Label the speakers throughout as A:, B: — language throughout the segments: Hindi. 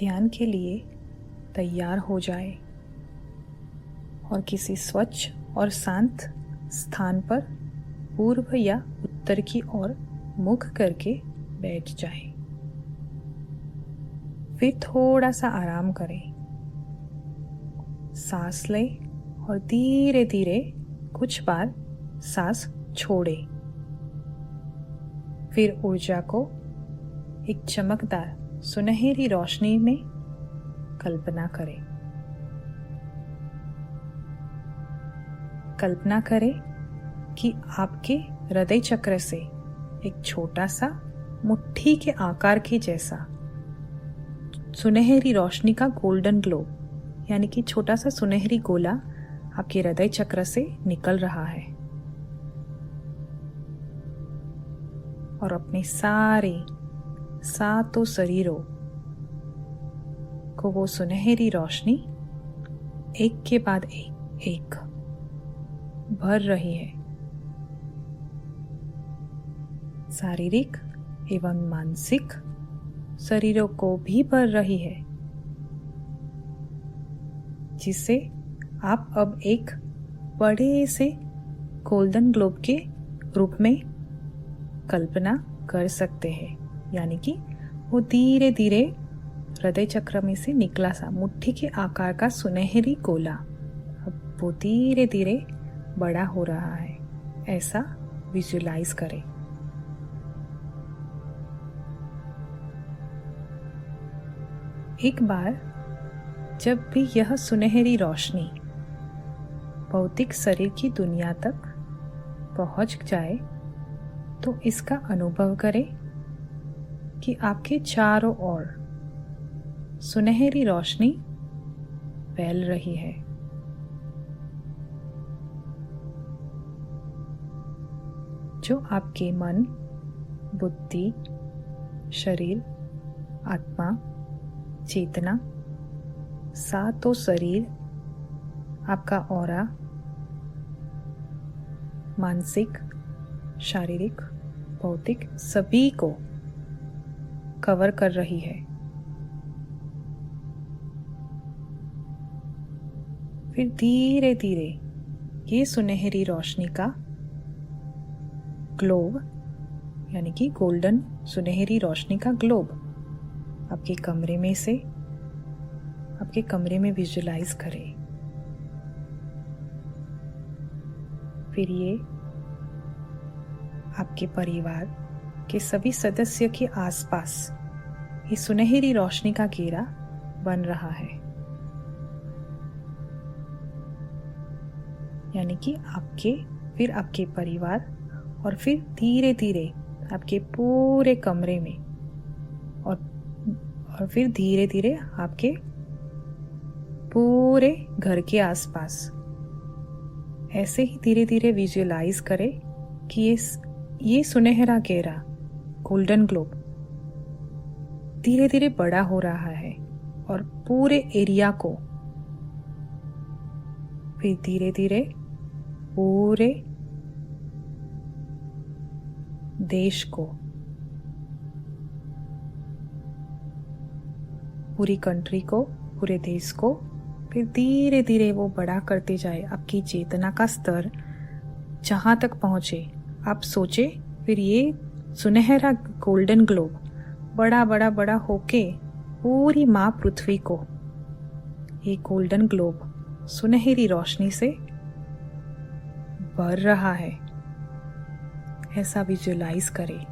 A: ध्यान के लिए तैयार हो जाए और किसी स्वच्छ और शांत स्थान पर पूर्व या उत्तर की ओर मुख करके बैठ जाए। फिर थोड़ा सा आराम करें, सांस लें और धीरे धीरे कुछ बार सांस छोड़ें। फिर ऊर्जा को एक चमकदार सुनहरी रोशनी में कल्पना करें। कल्पना करें कि आपके हृदय चक्र से एक छोटा सा मुट्ठी के आकार के जैसा सुनहरी रोशनी का गोल्डन ग्लोब यानी कि छोटा सा सुनहरी गोला आपके हृदय चक्र से निकल रहा है और अपने सारे सातों शरीरों को वो सुनहरी रोशनी एक के बाद एक भर रही है। शारीरिक एवं मानसिक शरीरों को भी भर रही है, जिससे आप अब एक बड़े से गोल्डन ग्लोब के रूप में कल्पना कर सकते हैं। यानी कि वो धीरे धीरे हृदय चक्र में से निकला सा मुट्ठी के आकार का सुनहरी गोला अब वो धीरे धीरे बड़ा हो रहा है, ऐसा विजुलाइज करें। एक बार जब भी यह सुनहरी रोशनी भौतिक शरीर की दुनिया तक पहुंच जाए तो इसका अनुभव करें कि आपके चारों ओर सुनहरी रोशनी फैल रही है। जो आपके मन, बुद्धि, शरीर, आत्मा, चेतना, सातों शरीर, आपका ऑरा, मानसिक, शारीरिक, भौतिक सभी को कवर कर रही है। फिर धीरे धीरे ये सुनहरी रोशनी का ग्लोब यानी कि गोल्डन सुनहरी रोशनी का ग्लोब आपके कमरे में विजुलाइज करें। फिर ये आपके परिवार के सभी सदस्य के आसपास ये सुनहरी रोशनी का घेरा बन रहा है। यानी कि आपके परिवार और फिर धीरे धीरे आपके पूरे कमरे में और फिर धीरे धीरे आपके पूरे घर के आसपास ऐसे ही धीरे धीरे विजुअलाइज करें कि ये सुनहरा घेरा गोल्डन ग्लोब धीरे धीरे बड़ा हो रहा है और पूरे एरिया को फिर धीरे धीरे पूरे देश को, पूरी कंट्री को, पूरे देश को फिर धीरे धीरे वो बड़ा करते जाए। आपकी चेतना का स्तर जहाँ तक पहुँचे आप सोचे, फिर ये सुनहरा गोल्डन ग्लोब बड़ा बड़ा बड़ा होके पूरी माँ पृथ्वी को ये गोल्डन ग्लोब सुनहरी रोशनी से भर रहा है, ऐसा विजुअलाइज करें।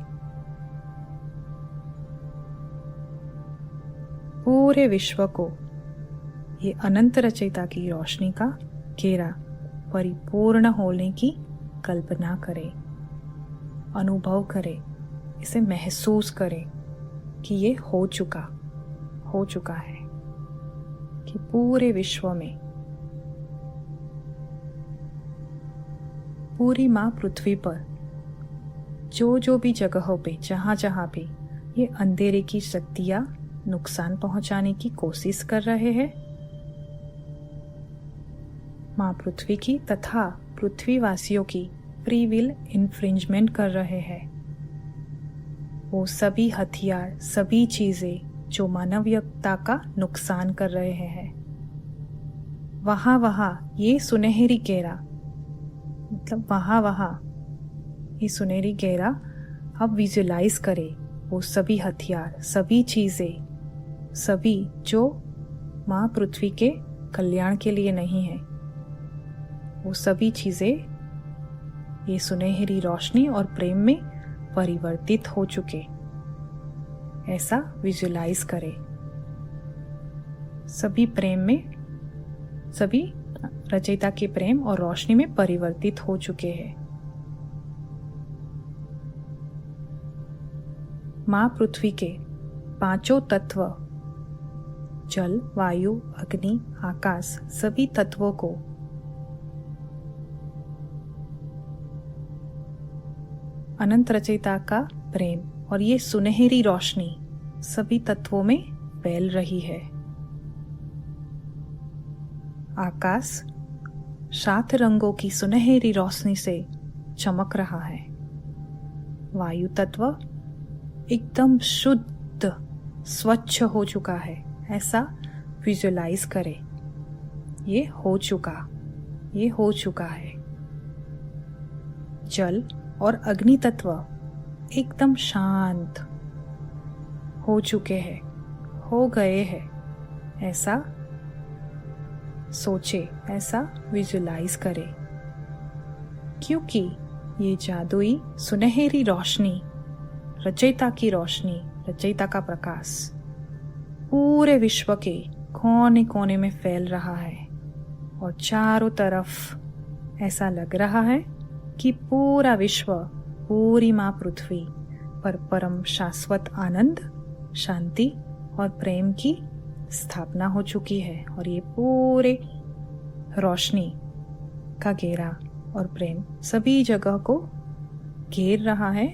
A: पूरे विश्व को ये अनंत रचयिता की रोशनी का घेरा परिपूर्ण होने की कल्पना करें, अनुभव करें, इसे महसूस करें कि ये हो चुका है कि पूरे विश्व में, पूरी माँ पृथ्वी पर जो भी जगहों पे जहाँ पे ये अंधेरे की शक्तियाँ नुकसान पहुंचाने की कोशिश कर रहे हैं, माँ पृथ्वी की तथा पृथ्वीवासियों की फ्री विल इन्फ्रिंजमेंट कर रहे हैं, वो सभी हथियार, सभी चीजें जो मानवीयता का नुकसान कर रहे हैं। वहाँ ये सुनहरी घेरा, मतलब वहाँ ये सुनहरी घेरा अब विजुलाइज करें वो सभी हथियार, सभी चीज़ें, सभी जो माँ पृथ्वी के कल्याण के लिए नहीं है, वो सभी चीज़ें ये सुनहरी रोशनी और प्रेम में परिवर्तित हो चुके, ऐसा विजुलाइज करें। सभी प्रेम में, सभी रचयिता के प्रेम और रोशनी में परिवर्तित हो चुके हैं। माँ पृथ्वी के पांचों तत्व, जल, वायु, अग्नि, आकाश, सभी तत्वों को अनंत रचयिता का प्रेम और ये सुनहरी रोशनी सभी तत्वों में फैल रही है। आकाश 7 रंगों की सुनहरी रोशनी से चमक रहा है। वायु तत्व एकदम शुद्ध, स्वच्छ हो चुका है, ऐसा विजुलाइज करें। ये हो चुका है। जल और अग्नि तत्व एकदम शांत हो चुके हैं, हो गए हैं, ऐसा सोचे, ऐसा विजुलाइज करें। क्योंकि ये जादुई सुनहरी रोशनी, रचयिता की रोशनी, रचयिता का प्रकाश पूरे विश्व के कोने कोने में फैल रहा है और चारों तरफ ऐसा लग रहा है कि पूरा विश्व, पूरी माँ पृथ्वी पर परम शाश्वत आनंद, शांति और प्रेम की स्थापना हो चुकी है। और ये पूरे रोशनी का घेरा और प्रेम सभी जगह को घेर रहा है,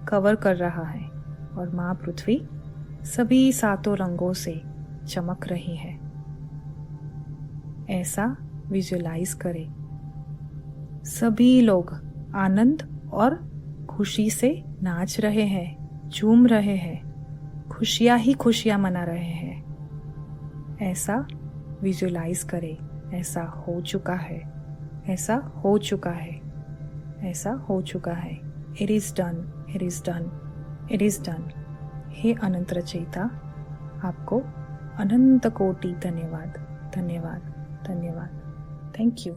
A: कवर कर रहा है और माँ पृथ्वी सभी 7 रंगों से चमक रही है। ऐसा विजुलाइज करें। सभी लोग आनंद और खुशी से नाच रहे हैं, झूम रहे हैं, खुशियाँ ही खुशियाँ मना रहे हैं। ऐसा विजुलाइज करें। ऐसा हो चुका है, ऐसा हो चुका है, ऐसा हो चुका है। It is done, it is done, it is done. हे अनंत रचयिता, आपको अनंत कोटि धन्यवाद, धन्यवाद, धन्यवाद। Thank you.